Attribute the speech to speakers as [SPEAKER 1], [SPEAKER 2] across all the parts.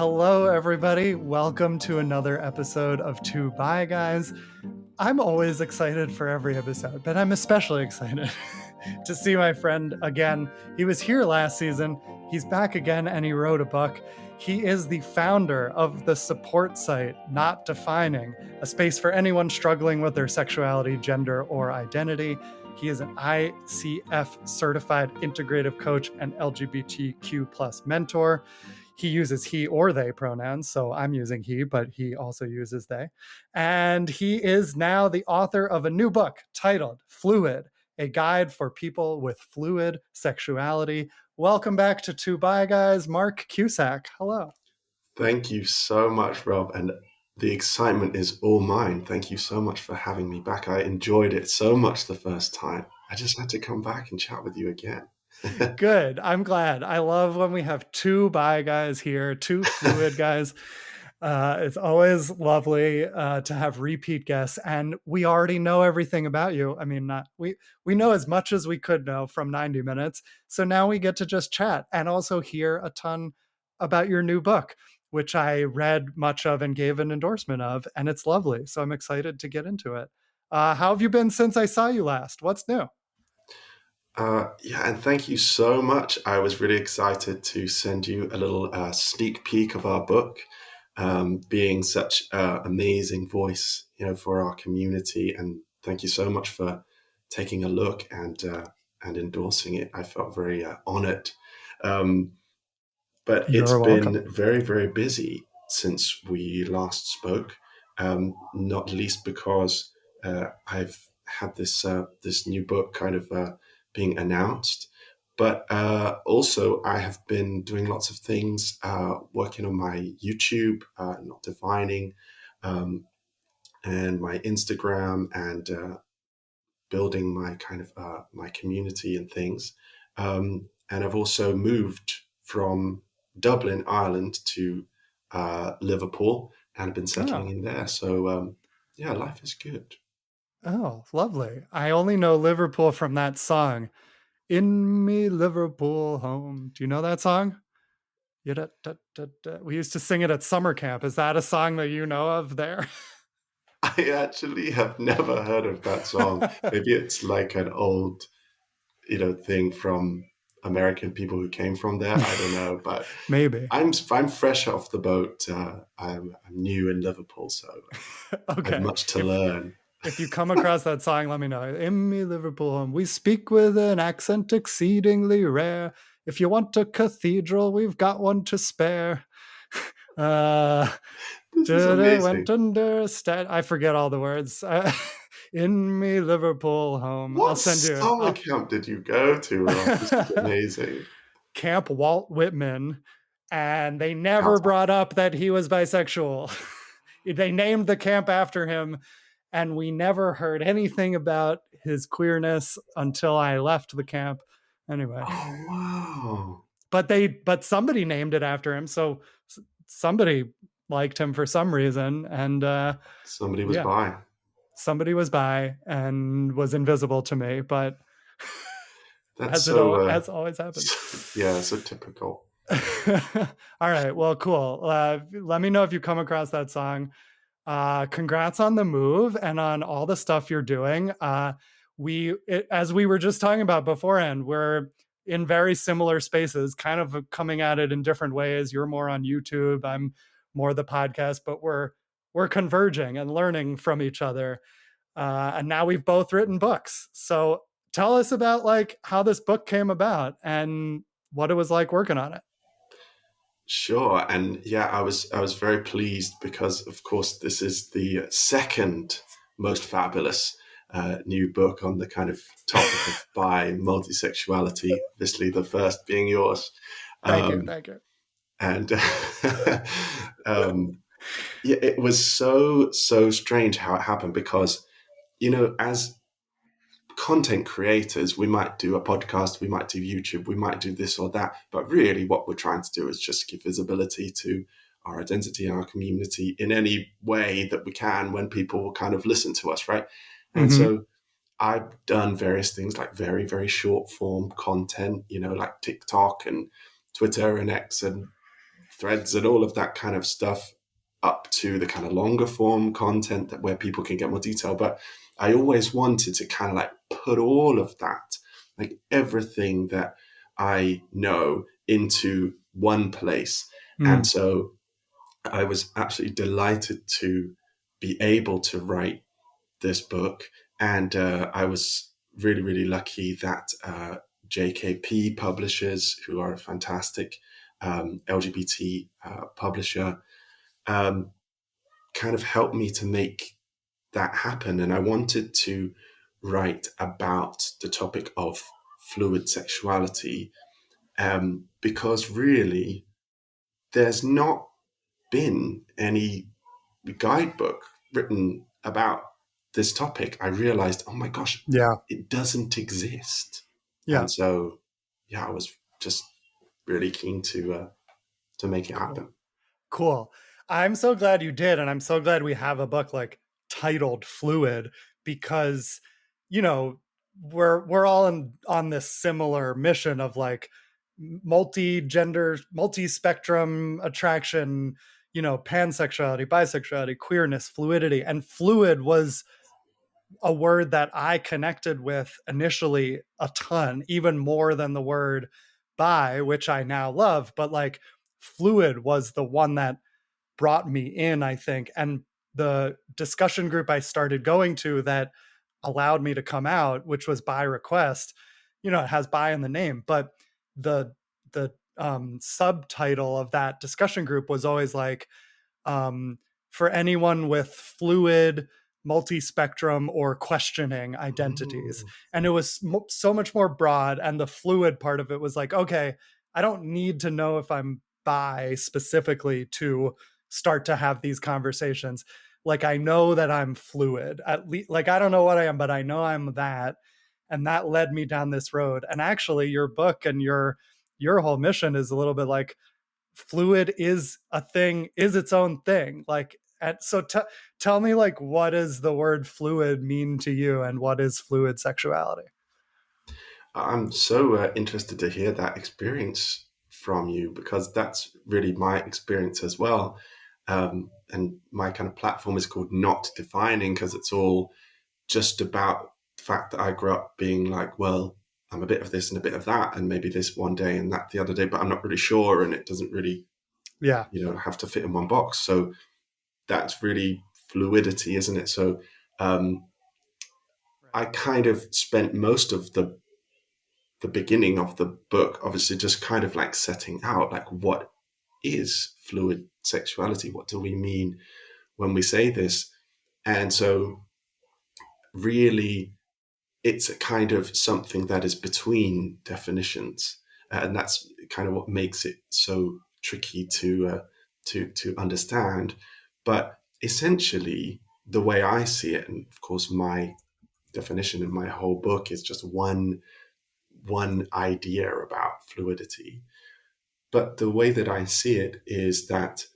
[SPEAKER 1] Hello, everybody. Welcome to another episode of Two Bi Guys. I'm always excited for every episode, but I'm especially excited to see my friend again. He was here last season. He's back again and he wrote a book. He is the founder of the support site Not Defining, a space for anyone struggling with their sexuality, gender, or identity. He is an ICF certified integrative coach and LGBTQ plus mentor. He uses he or they pronouns, so I'm using he, but he also uses they. And he is now the author of a new book titled Fluid, a guide for people with fluid sexuality. Welcome back to Two Bi Guys, Mark Cusack. Hello.
[SPEAKER 2] Thank you so much, Rob. And the excitement is all mine. Thank you so much for having me back. I enjoyed it so much the first time. I just had to come back and chat with you again.
[SPEAKER 1] Good. I'm glad. I love when we have two bi guys here, two fluid guys. It's always lovely to have repeat guests, and we already know everything about you. I mean, we know as much as we could know from 90 minutes. So now we get to just chat and also hear a ton about your new book, which I read much of and gave an endorsement of, and it's lovely. So I'm excited to get into it. How have you been since I saw you last? What's new?
[SPEAKER 2] Yeah, and thank you so much. I was really excited to send you a little sneak peek of our book, being such an amazing voice, for our community. And thank you so much for taking a look and endorsing it. I felt very honored. Um, but it's
[SPEAKER 1] You're welcome.
[SPEAKER 2] been very, very busy since we last spoke. Not least because I've had this new book kind of being announced, but also I have been doing lots of things, working on my YouTube, Not Defining, and my Instagram, and building my kind of my community and things. And I've also moved from Dublin, Ireland, to Liverpool, and I've been settling
[SPEAKER 1] Oh.
[SPEAKER 2] in there. So yeah, life is good.
[SPEAKER 1] Oh, lovely. I only know Liverpool from that song, In Me Liverpool Home. Do you know that song? Yeah, we used to sing it at summer camp. Is that a song that you know of there?
[SPEAKER 2] I actually have never heard of that song. Maybe it's like an old, thing from American people who came from there. I don't know, but
[SPEAKER 1] Maybe.
[SPEAKER 2] I'm fresh off the boat. I'm new in Liverpool, so I have
[SPEAKER 1] Okay.
[SPEAKER 2] much to learn.
[SPEAKER 1] If you come across that song, let me know. In Me Liverpool Home, we speak with an accent exceedingly rare. If you want a cathedral, we've got one to spare. Uh,
[SPEAKER 2] This is
[SPEAKER 1] Went
[SPEAKER 2] amazing.
[SPEAKER 1] under I forget all the words. In Me Liverpool Home. I'll
[SPEAKER 2] What
[SPEAKER 1] send you.
[SPEAKER 2] summer camp did you go to, Rob? This is amazing.
[SPEAKER 1] Camp Walt Whitman, and they never
[SPEAKER 2] Sounds
[SPEAKER 1] brought up that he was bisexual. They named the camp after him, and we never heard anything about his queerness until I left the camp. Anyway,
[SPEAKER 2] Oh, wow.
[SPEAKER 1] but somebody named it after him, so somebody liked him for some reason, and
[SPEAKER 2] Somebody was
[SPEAKER 1] yeah,
[SPEAKER 2] by.
[SPEAKER 1] somebody was by and was invisible to me, but
[SPEAKER 2] That's so,
[SPEAKER 1] as always happens.
[SPEAKER 2] yeah, so typical.
[SPEAKER 1] All right, well, cool. Let me know if you come across that song. Congrats on the move and on all the stuff you're doing. As we were just talking about beforehand, we're in very similar spaces, kind of coming at it in different ways. You're more on YouTube, I'm more the podcast, but we're converging and learning from each other. And now we've both written books. So tell us about like how this book came about and what it was like working on it.
[SPEAKER 2] Sure. And yeah, I was very pleased because, of course, this is the second most fabulous new book on the kind of topic of bi multisexuality. Obviously, the first being yours.
[SPEAKER 1] Thank you.
[SPEAKER 2] Um,
[SPEAKER 1] Thank you.
[SPEAKER 2] and um, yeah, it was so strange how it happened because, as content creators, we might do a podcast, we might do YouTube, we might do this or that, but really what we're trying to do is just give visibility to our identity and our community in any way that we can when people will kind of listen to us, right? And
[SPEAKER 1] Mm-hmm.
[SPEAKER 2] so I've done various things like very, very short form content, like TikTok and Twitter and X and threads and all of that kind of stuff up to the kind of longer form content that where people can get more detail. But I always wanted to kind of like put all of that, like everything that I know, into one place. And
[SPEAKER 1] Mm.
[SPEAKER 2] so I was absolutely delighted to be able to write this book. And I was really, really lucky that JKP Publishers, who are a fantastic LGBT publisher, um, kind of helped me to make that happen. And I wanted to write about the topic of fluid sexuality, because really there's not been any guidebook written about this topic. I realized, oh my gosh,
[SPEAKER 1] Yeah.
[SPEAKER 2] it doesn't exist.
[SPEAKER 1] Yeah.
[SPEAKER 2] And so, yeah, I was just really keen to make it
[SPEAKER 1] Cool.
[SPEAKER 2] happen.
[SPEAKER 1] Cool. I'm so glad you did, and I'm so glad we have a book like titled Fluid, because you know we're all on this similar mission of like multi-gender, multi-spectrum attraction, pansexuality, bisexuality, queerness, fluidity. And fluid was a word that I connected with initially a ton, even more than the word bi, which I now love. But like fluid was the one that brought me in, I think. And the discussion group I started going to that allowed me to come out, which was by request, it has bi in the name, but the subtitle of that discussion group was always like, for anyone with fluid, multi-spectrum, or questioning identities.
[SPEAKER 2] Ooh.
[SPEAKER 1] And it was so much more broad. And the fluid part of it was like, okay, I don't need to know if I'm bi specifically to start to have these conversations. Like, I know that I'm fluid, at least. Like, I don't know what I am, but I know I'm that. And that led me down this road. And actually your book and your whole mission is a little bit like, fluid is a thing, is its own thing. Like, and so tell me, like, what does the word fluid mean to you, and what is fluid sexuality?
[SPEAKER 2] I'm so interested to hear that experience from you, because that's really my experience as well. And my kind of platform is called Not Defining, because it's all just about the fact that I grew up being like, well, I'm a bit of this and a bit of that, and maybe this one day and that the other day, but I'm not really sure, and it doesn't really,
[SPEAKER 1] Yeah.
[SPEAKER 2] have to fit in one box. So that's really fluidity, isn't it? So um,
[SPEAKER 1] Right.
[SPEAKER 2] I kind of spent most of the beginning of the book, obviously, just kind of like setting out like, what is fluid sexuality? What do we mean when we say this? And so really, it's a kind of something that is between definitions, and that's kind of what makes it so tricky to understand. But essentially, the way I see it, and of course, my definition in my whole book is just one idea about fluidity. But the way that I see it is that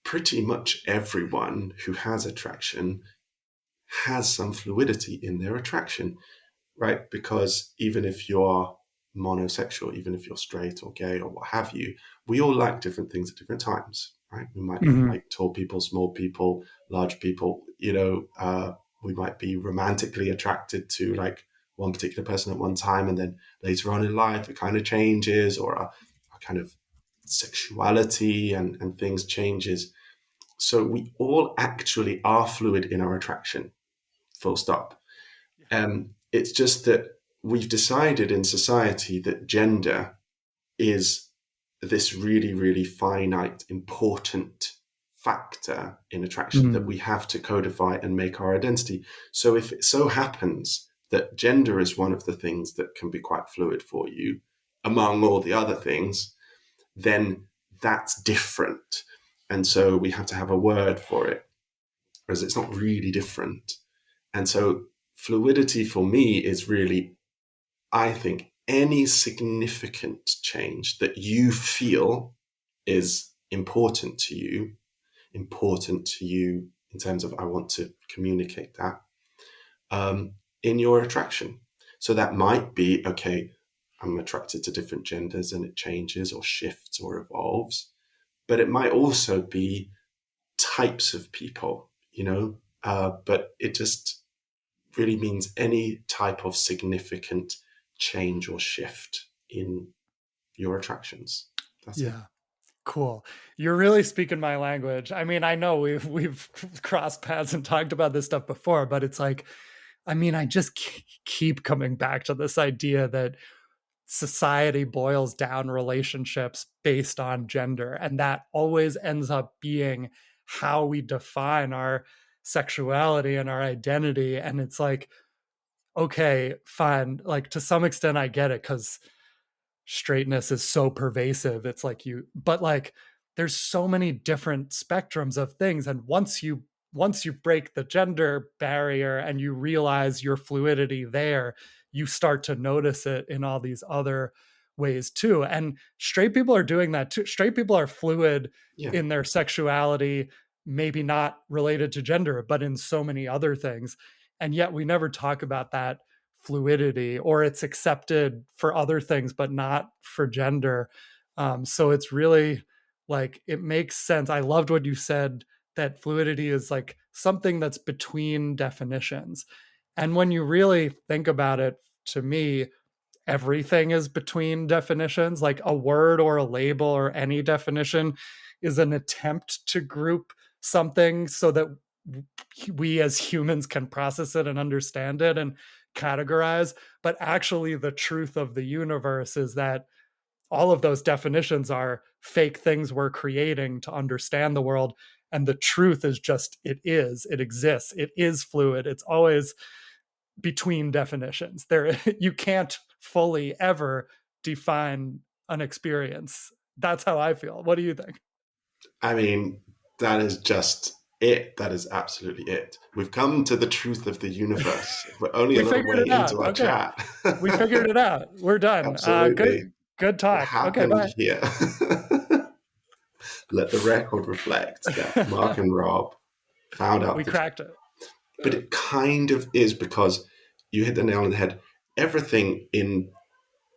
[SPEAKER 2] pretty much everyone who has attraction has some fluidity in their attraction, right? Because even if you're monosexual, even if you're straight or gay or what have you, we all like different things at different times, right? We might
[SPEAKER 1] Mhm.
[SPEAKER 2] like tall people, small people, large people. We might be romantically attracted to like one particular person at one time, and then later on in life, it kind of changes, or our kind of sexuality and things changes. So we all actually are fluid in our attraction, full stop.
[SPEAKER 1] Yeah.
[SPEAKER 2] It's just that we've decided in society that gender is this really, really finite, important factor in attraction that
[SPEAKER 1] Mm.
[SPEAKER 2] we have to codify and make our identity. So if it so happens that gender is one of the things that can be quite fluid for you, among all the other things, then that's different. And so we have to have a word for it, whereas it's not really different. And so fluidity for me is really, I think, any significant change that you feel is important to you in terms of I want to communicate that in your attraction. So that might be, okay, I'm attracted to different genders and it changes or shifts or evolves. but it might also be types of people, but it just really means any type of significant change or shift in your attractions. That's it.
[SPEAKER 1] Yeah. Cool. You're really speaking my language. I mean, I know we've crossed paths and talked about this stuff before, but it's like, I mean, I just keep coming back to this idea that society boils down relationships based on gender, and that always ends up being how we define our sexuality and our identity. And it's like, okay, fine. Like to some extent, I get it because straightness is so pervasive. It's like but like there's so many different spectrums of things. And once you break the gender barrier and you realize your fluidity there, you start to notice it in all these other ways too. And straight people are doing that too. Straight people are fluid
[SPEAKER 2] Yeah.
[SPEAKER 1] in their sexuality, maybe not related to gender, but in so many other things. And yet we never talk about that fluidity, or it's accepted for other things but not for gender. So it's really like it makes sense. I loved what you said, that fluidity is like something that's between definitions. And when you really think about it, to me, everything is between definitions. Like a word or a label or any definition is an attempt to group something so that we as humans can process it and understand it and categorize. But actually, the truth of the universe is that all of those definitions are fake things we're creating to understand the world. And the truth is just it exists, it is fluid, it's always between definitions. There, you can't fully ever define an experience. That's how I feel. What do you think?
[SPEAKER 2] I mean, that is just it. That is absolutely it. We've come to the truth of the universe. We're only a
[SPEAKER 1] We
[SPEAKER 2] little
[SPEAKER 1] figured
[SPEAKER 2] way
[SPEAKER 1] it out.
[SPEAKER 2] into our
[SPEAKER 1] Okay.
[SPEAKER 2] chat.
[SPEAKER 1] We figured it out. We're done.
[SPEAKER 2] Absolutely.
[SPEAKER 1] Good
[SPEAKER 2] What
[SPEAKER 1] talk. Okay,
[SPEAKER 2] happened
[SPEAKER 1] bye.
[SPEAKER 2] here? Let the record reflect that Mark and Rob found out
[SPEAKER 1] We
[SPEAKER 2] the truth.
[SPEAKER 1] cracked it.
[SPEAKER 2] But it kind of is, because you hit the nail on the head. Everything in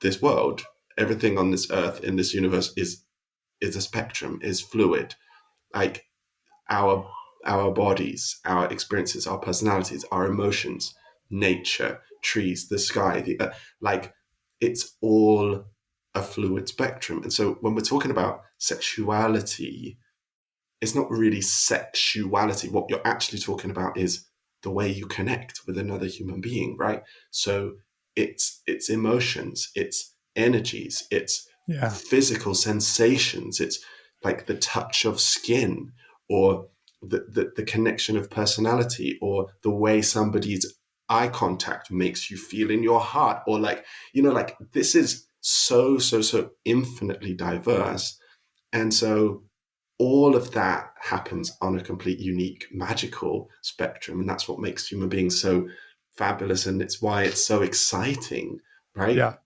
[SPEAKER 2] this world, everything on this earth, in this universe is a spectrum, is fluid. Like our bodies, our experiences, our personalities, our emotions, nature, trees, the sky, like it's all a fluid spectrum. And so when we're talking about sexuality, it's not really sexuality. What you're actually talking about is the way you connect with another human being, right? So it's emotions, it's energies, it's
[SPEAKER 1] Yeah.
[SPEAKER 2] physical sensations, it's like the touch of skin, or the connection of personality, or the way somebody's eye contact makes you feel in your heart, or like this is so infinitely diverse. And so all of that happens on a complete, unique, magical spectrum. And that's what makes human beings so fabulous. And it's why it's so exciting, right?
[SPEAKER 1] Yeah.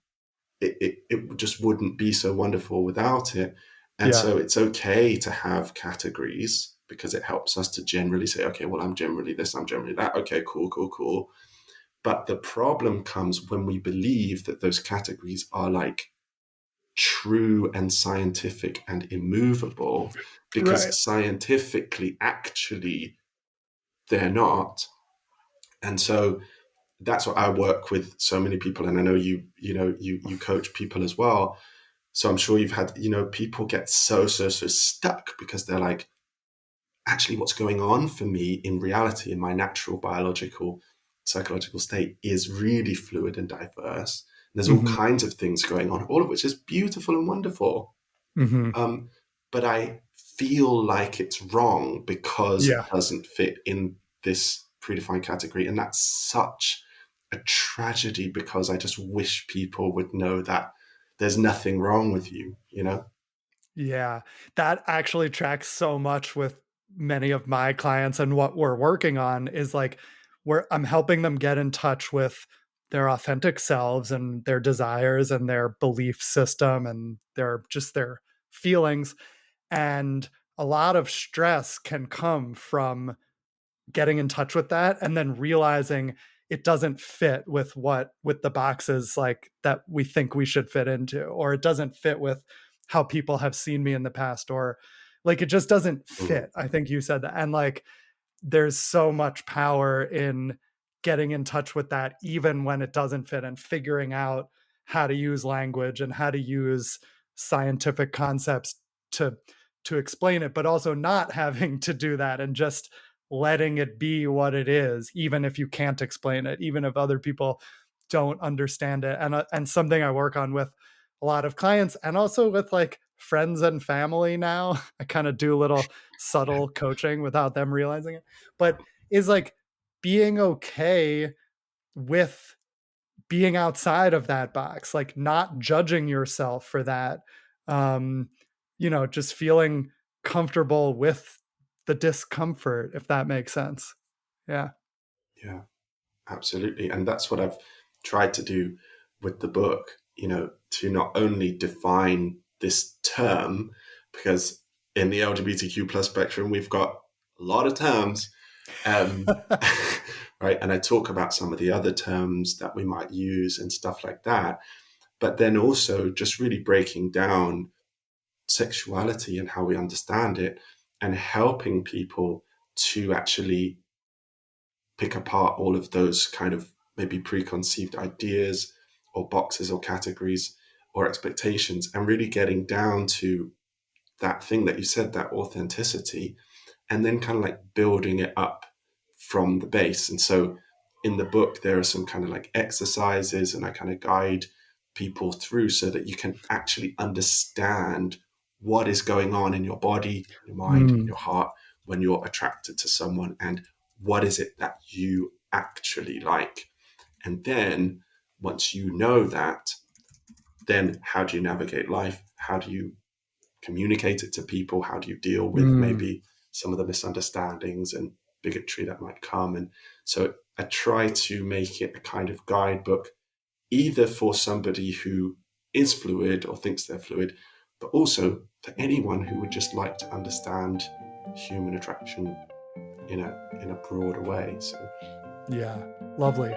[SPEAKER 2] It just wouldn't be so wonderful without it. And
[SPEAKER 1] Yeah.
[SPEAKER 2] so it's okay to have categories, because it helps us to generally say, okay, well, I'm generally this, I'm generally that. Okay, cool. But the problem comes when we believe that those categories are like true and scientific and immovable,
[SPEAKER 1] Right.
[SPEAKER 2] because scientifically, actually, they're not. And so that's what I work with so many people. And I know you coach people as well. So I'm sure you've had, people get so stuck, because they're like, actually, what's going on for me in reality, in my natural biological, psychological state, is really fluid and diverse. There's all
[SPEAKER 1] Hmm.
[SPEAKER 2] kinds of things going on, all of which is beautiful and wonderful.
[SPEAKER 1] Hmm.
[SPEAKER 2] But I feel like it's wrong because it
[SPEAKER 1] Yeah.
[SPEAKER 2] doesn't fit in this predefined category. And that's such a tragedy, because I just wish people would know that there's nothing wrong with you.
[SPEAKER 1] Yeah, that actually tracks so much with many of my clients, and what we're working on is like I'm helping them get in touch with their authentic selves and their desires and their belief system and their feelings. And a lot of stress can come from getting in touch with that and then realizing it doesn't fit with the boxes like that we think we should fit into, or it doesn't fit with how people have seen me in the past, or Like it just doesn't
[SPEAKER 2] Mm.
[SPEAKER 1] fit. I think you said that. And like there's so much power in getting in touch with that even when it doesn't fit, and figuring out how to use language and how to use scientific concepts to explain it, but also not having to do that and just letting it be what it is, even if you can't explain it, even if other people don't understand it. And something I work on with a lot of clients, and also with like friends and family now. I kind of do a little subtle coaching without them realizing it, but is like being okay with being outside of that box, like not judging yourself for that. Um, just feeling comfortable with the discomfort, if that makes sense. Yeah.
[SPEAKER 2] Yeah, absolutely. And that's what I've tried to do with the book, to not only define this term, because in the LGBTQ plus spectrum, we've got a lot of terms. Um, right. And I talk about some of the other terms that we might use and stuff like that. But then also just really breaking down sexuality and how we understand it, and helping people to actually pick apart all of those kind of maybe preconceived ideas or boxes or categories or expectations, and really getting down to that thing that you said, that authenticity, and then kind of like building it up from the base. And so in the book, there are some kind of like exercises, and I kind of guide people through so that you can actually understand what is going on in your body, your mind,
[SPEAKER 1] Mm,
[SPEAKER 2] your heart when you're attracted to someone, and what is it that you actually like. And then once you know that, then how do you navigate life? How do you communicate it to people? How do you deal with
[SPEAKER 1] mm,
[SPEAKER 2] maybe some of the misunderstandings and bigotry that might come? And so I try to make it a kind of guidebook, either for somebody who is fluid or thinks they're fluid, but also for anyone who would just like to understand human attraction in a broader way. So
[SPEAKER 1] yeah. Lovely.